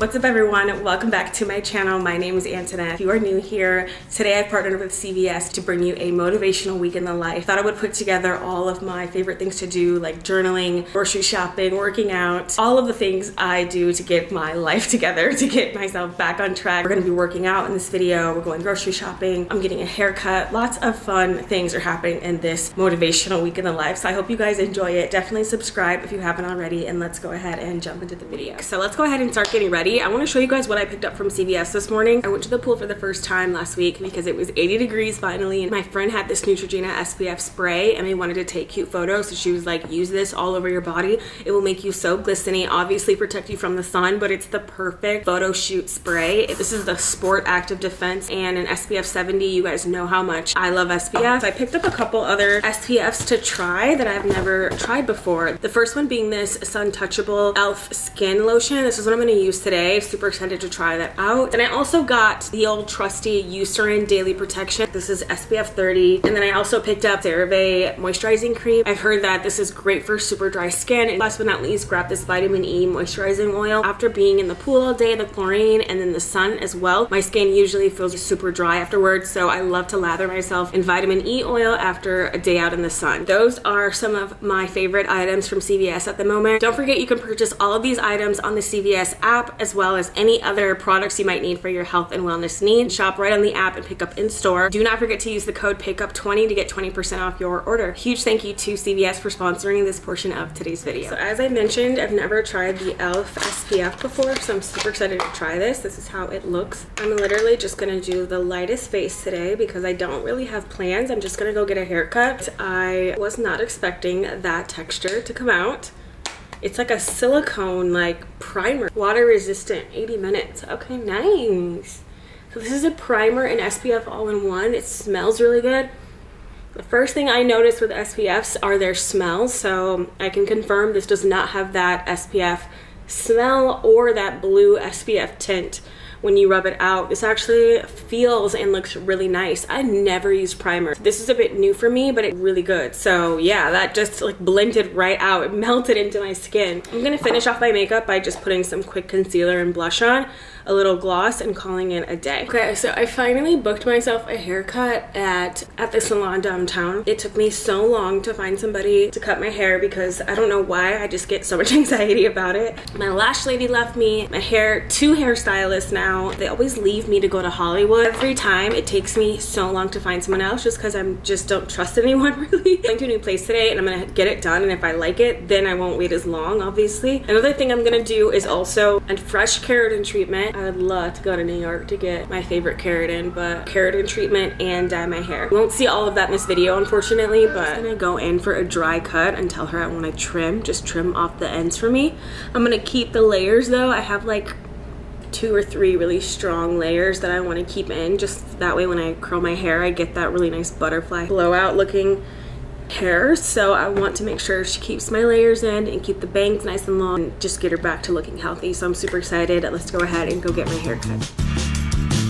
What's up everyone? Welcome back to my channel. My name is Antonnette. If you are new here, today I've partnered with CVS to bring you a motivational week in the life. Thought I would put together all of my favorite things to do, like journaling, grocery shopping, working out, all of the things I do to get my life together, to get myself back on track. We're gonna be working out in this video, we're going grocery shopping, I'm getting a haircut. Lots of fun things are happening in this motivational week in the life. So I hope you guys enjoy it. Definitely subscribe if you haven't already, and let's go ahead and jump into the video. So let's go ahead and start getting ready. I want to show you guys what I picked up from CVS this morning. I went to the pool for the first time last week because it was 80 degrees finally, and my friend had this Neutrogena SPF spray and we wanted to take cute photos, so she was like, use this all over your body. It will make you so glistening, obviously protect you from the sun, but it's the perfect photo shoot spray. This is the Sport Active Defense and an SPF 70. You guys know how much I love SPF. So I picked up a couple other SPFs to try that I've never tried before. The first one being this Sun Touchable Elf Skin Lotion. This is what I'm going to use today. Super excited to try that out. And I also got the old trusty Eucerin Daily Protection. This is SPF 30. And then I also picked up CeraVe Moisturizing Cream. I've heard that this is great for super dry skin. And last but not least, grab this Vitamin E Moisturizing Oil. After being in the pool all day, the chlorine, and then the sun as well, my skin usually feels super dry afterwards. So I love to lather myself in Vitamin E oil after a day out in the sun. Those are some of my favorite items from CVS at the moment. Don't forget you can purchase all of these items on the CVS app, as well as any other products you might need for your health and wellness needs. Shop right on the app and pick up in store. Do not forget to use the code PICKUP20 to get 20% off your order. Huge thank you to CVS for sponsoring this portion of today's video. So as I mentioned, I've never tried the e.l.f. SPF before, so I'm super excited to try this. This is how it looks. I'm literally just gonna do the lightest face today because I don't really have plans. I'm just gonna go get a haircut. I was not expecting that texture to come out. It's like a silicone like primer, water resistant, 80 minutes. Okay, nice. So this is a primer and SPF all in one. It smells really good. The first thing I noticed with SPFs are their smells. So I can confirm this does not have that SPF smell or that blue SPF tint. When you rub it out, this actually feels and looks really nice. I never used primer. This is a bit new for me, but it's really good. So yeah, that just like blended right out. It melted into my skin. I'm gonna finish off my makeup by just putting some quick concealer and blush on, a little gloss, and calling it a day. Okay, so I finally booked myself a haircut at the salon downtown. It took me so long to find somebody to cut my hair because I don't know why, I just get so much anxiety about it. My lash lady left me, two hairstylists now. They always leave me to go to Hollywood. Every time it takes me so long to find someone else just because I just don't trust anyone really. I'm going to a new place today and I'm gonna get it done, and if I like it, then I won't wait as long, obviously. Another thing I'm gonna do is also a fresh keratin treatment. I would love to go to New York to get my favorite keratin, but keratin treatment and dye my hair. You won't see all of that in this video, unfortunately, but I'm gonna go in for a dry cut and tell her I want to trim, just trim off the ends for me. I'm gonna keep the layers though. I have like 2 or 3 really strong layers that I want to keep in, just that way when I curl my hair I get that really nice butterfly blowout looking hair. So I want to make sure she keeps my layers in and keep the bangs nice and long and just get her back to looking healthy. So I'm super excited. Let's go ahead and go get my hair cut.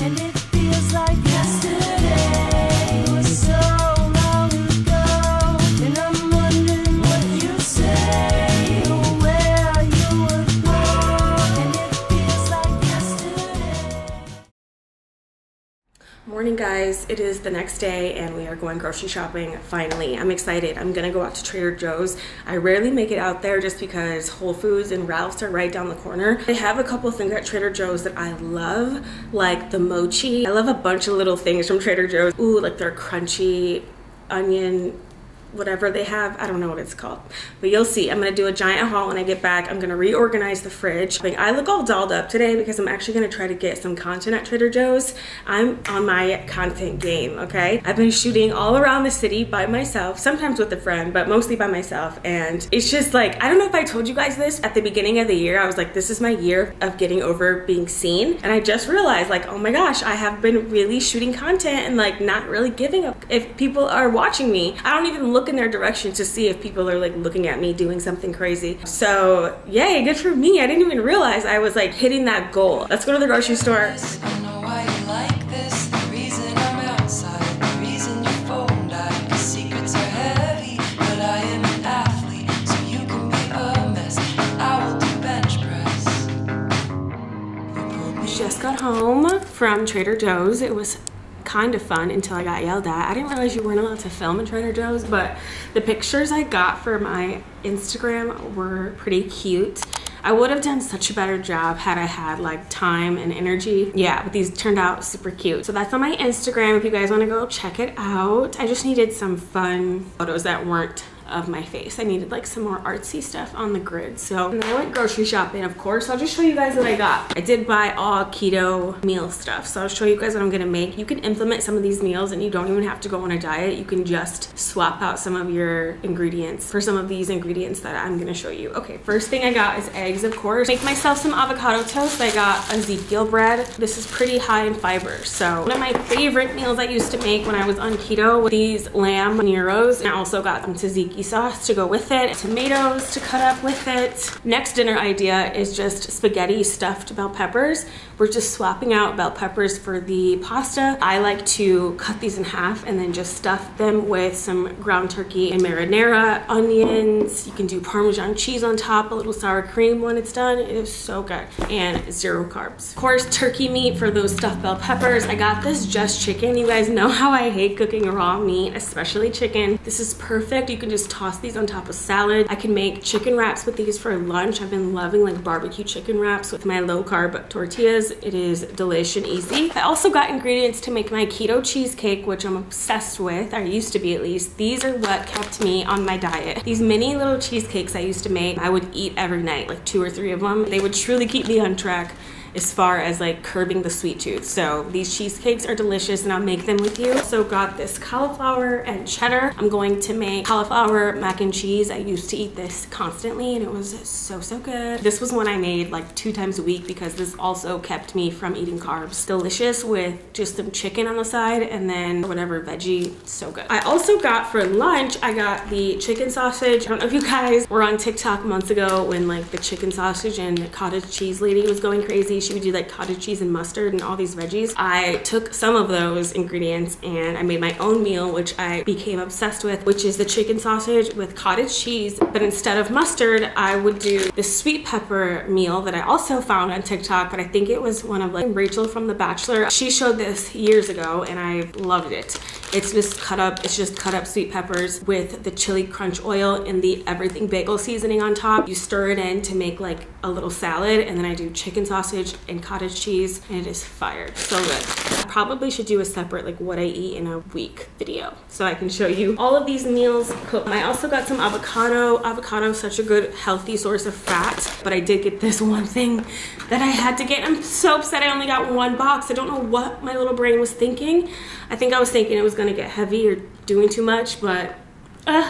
And it feels like yesterday was so long ago, and I'm wondering what you say. Morning guys, it is the next day and we are going grocery shopping finally. I'm excited. I'm gonna go out to Trader Joe's. I rarely make it out there just because Whole Foods and Ralph's are right down the corner. They have a couple things at Trader Joe's that I love, like the mochi. I love a bunch of little things from Trader Joe's. Ooh, like their crunchy onion whatever they have. I don't know what it's called, but you'll see. I'm gonna do a giant haul when I get back. I'm gonna reorganize the fridge. I look all dolled up today because I'm actually gonna try to get some content at Trader Joe's. I'm on my content game, okay? I've been shooting all around the city by myself, sometimes with a friend, but mostly by myself. And it's just like, I don't know if I told you guys this at the beginning of the year. I was like, this is my year of getting over being seen. And I just realized like, oh my gosh, I have been really shooting content and like not really giving up if people are watching me. I don't even look in their direction to see if people are like looking at me doing something crazy. So yay, good for me. I didn't even realize I was like hitting that goal. Let's go to the grocery store. home from Trader Joe's. It was kind of fun until I got yelled at. I didn't realize you weren't allowed to film in Trader Joe's, but the pictures I got for my Instagram were pretty cute. I would have done such a better job had I had like time and energy. Yeah, but these turned out super cute. So that's on my Instagram if you guys want to go check it out. I just needed some fun photos that weren't of my face. I needed like some more artsy stuff on the grid. So and then I went grocery shopping, of course. I'll just show you guys what I got. I did buy all keto meal stuff, so I'll show you guys what I'm gonna make. You can implement some of these meals and you don't even have to go on a diet. You can just swap out some of your ingredients for some of these ingredients that I'm gonna show you. Okay, first thing I got is eggs, of course. Make myself some avocado toast. I got Ezekiel bread. This is pretty high in fiber. So one of my favorite meals I used to make when I was on keto were these lamb gyros. And I also got some tzatziki sauce to go with it, tomatoes to cut up with it. Next dinner idea is just spaghetti stuffed bell peppers. We're just swapping out bell peppers for the pasta. I like to cut these in half and then just stuff them with some ground turkey and marinara, onions. You can do Parmesan cheese on top, a little sour cream when it's done. It is so good, and 0 carbs. Of course, turkey meat for those stuffed bell peppers. I got this just chicken. You guys know how I hate cooking raw meat, especially chicken. This is perfect. You can just toss these on top of salad. I can make chicken wraps with these for lunch. I've been loving like barbecue chicken wraps with my low carb tortillas. It is delish and easy. I also got ingredients to make my keto cheesecake, which I'm obsessed with. I used to be, at least. These are what kept me on my diet. These mini little cheesecakes I used to make, I would eat every night, like 2 or 3 of them. They would truly keep me on track as far as like curbing the sweet tooth. So these cheesecakes are delicious and I'll make them with you. So got this cauliflower and cheddar. I'm going to make cauliflower mac and cheese. I used to eat this constantly and it was so good. This was one I made like 2 times a week because this also kept me from eating carbs. Delicious with just some chicken on the side and then whatever veggie, so good. I also got for lunch, I got the chicken sausage. I don't know if you guys were on TikTok months ago when like the chicken sausage and cottage cheese lady was going crazy. She would do like cottage cheese and mustard and all these veggies. I took some of those ingredients and I made my own meal, which I became obsessed with, which is the chicken sausage with cottage cheese. But instead of mustard, I would do the sweet pepper meal that I also found on TikTok, but I think it was one of like Rachel from The Bachelor. She showed this years ago and I loved it. It's just cut up sweet peppers with the chili crunch oil and the everything bagel seasoning on top. You stir it in to make like a little salad, and then I do chicken sausage and cottage cheese, and it is fire. So good. I probably should do a separate like what I eat in a week video so I can show you all of these meals cooked. I also got some avocado. Avocado is such a good healthy source of fat, but I did get this one thing that I had to get. I'm so upset I only got 1 box. I don't know what my little brain was thinking. I think I was thinking it was gonna get heavy or doing too much, but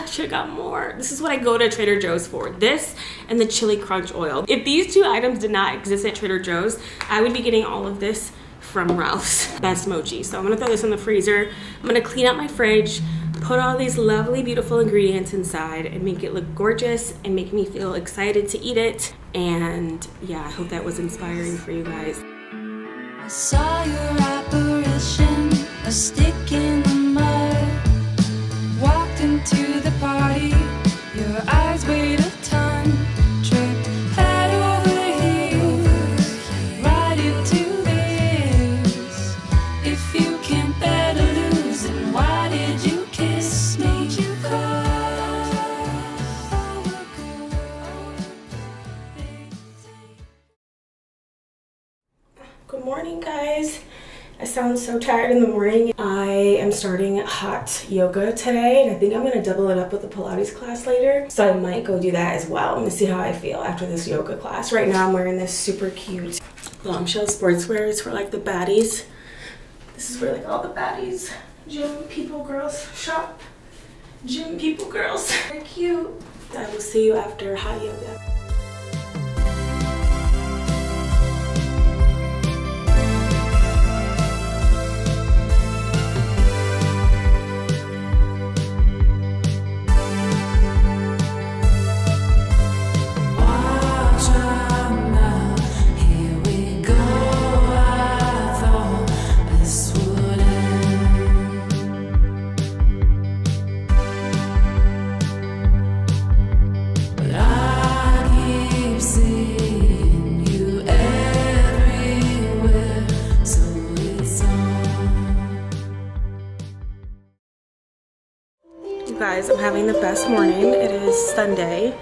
should have got more. This is what I go to Trader Joe's for. This and the chili crunch oil. If these 2 items did not exist at Trader Joe's, I would be getting all of this from Ralph's Best Mochi. So I'm gonna throw this in the freezer. I'm gonna clean out my fridge, put all these lovely, beautiful ingredients inside and make it look gorgeous and make me feel excited to eat it. And yeah, I hope that was inspiring for you guys. I saw your apparition, a stick in the mud. Walked into the party, your eyes weighed a ton. Tripped head over heels, right into this. If you can't bear to lose, then why did you kiss me? You Good morning, guys. I sound so tired in the morning. I am starting hot yoga today, and I think I'm gonna double it up with a Pilates class later. So I might go do that as well. I'm gonna see how I feel after this yoga class. Right now I'm wearing this super cute Bombshell sportswear. It's for like the baddies. This is where like all the baddies, gym people, girls shop. Gym people, girls. Very cute. I will see you after hot yoga. I having the best morning. It is Sunday,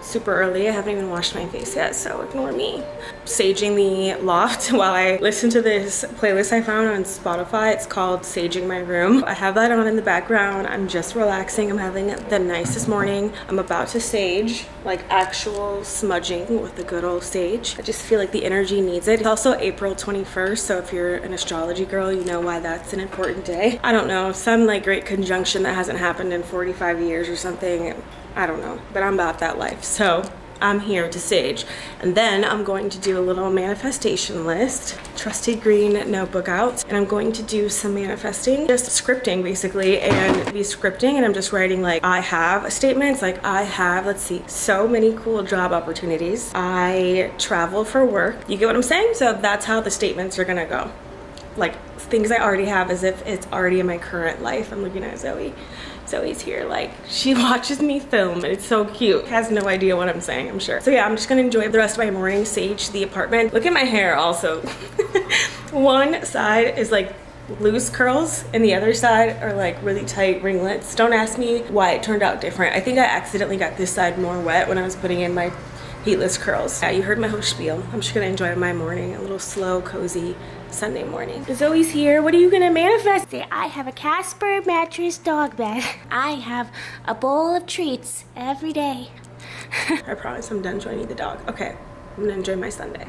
super early. I haven't even washed my face yet, so ignore me. Saging the loft while I listen to this playlist I found on Spotify. It's called Saging My Room. I have that on in the background. I'm just relaxing. I'm having the nicest morning. I'm about to sage, like actual smudging with the good old sage. I just feel like the energy needs it. It's also April 21st, so if you're an astrology girl, you know why that's an important day. I don't know, some like great conjunction that hasn't happened in 45 years or something. I don't know, but I'm about that life. So I'm here to sage. And then I'm going to do a little manifestation list. Trusty green notebook out. And I'm going to do some manifesting, just scripting basically, and be scripting. And I'm just writing like, I have statements, like I have, let's see, so many cool job opportunities. I travel for work. You get what I'm saying? So that's how the statements are gonna go. Like things I already have as if it's already in my current life. I'm looking at Zoe. Zoe's here, like she watches me film and it's so cute. Has no idea what I'm saying, I'm sure. So yeah, I'm just gonna enjoy the rest of my morning, sage the apartment. Look at my hair also. One side is like loose curls and the other side are like really tight ringlets. Don't ask me why it turned out different. I think I accidentally got this side more wet when I was putting in my heatless curls. Yeah, you heard my whole spiel. I'm just gonna enjoy my morning, a little slow, cozy Sunday morning. Zoe's here. What are you gonna manifest? I have a Casper mattress dog bed. I have a bowl of treats every day. I promise I'm done joining the dog. Okay, I'm gonna enjoy my Sunday.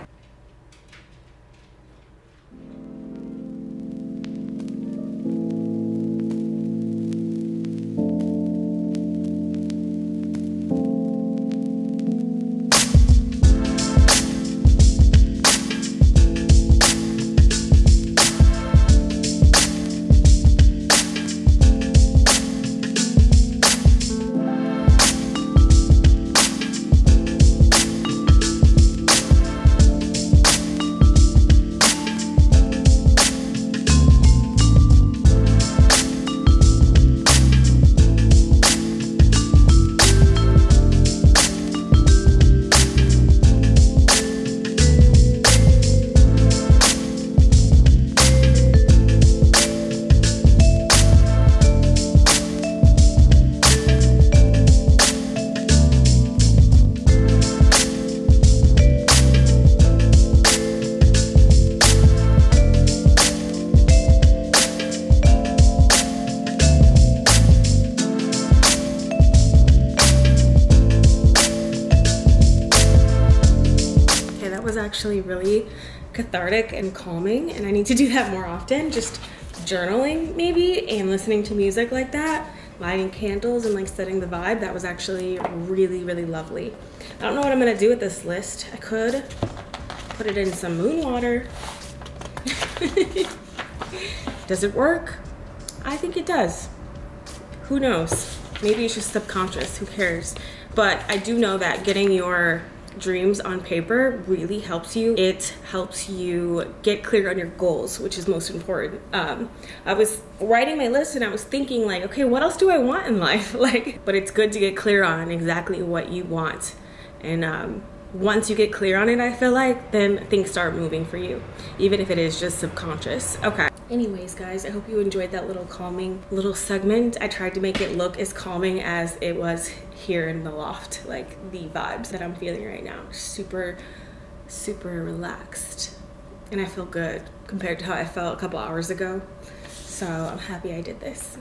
Actually really cathartic and calming, and I need to do that more often. Just journaling maybe and listening to music like that, lighting candles and like setting the vibe. That was actually really lovely. I don't know what I'm gonna do with this list. I could put it in some moon water. Does it work? I think it does. Who knows? Maybe it's just subconscious, who cares? But I do know that getting your dreams on paper really helps you. It helps you get clear on your goals, which is most important. I was writing my list and I was thinking like, okay, what else do I want in life? Like, but it's good to get clear on exactly what you want. And once you get clear on it, I feel like, then things start moving for you, even if it is just subconscious. Okay. Anyways, guys, I hope you enjoyed that little calming little segment. I tried to make it look as calming as it was here in the loft, like the vibes that I'm feeling right now. Super relaxed. And I feel good compared to how I felt a couple hours ago. So I'm happy I did this.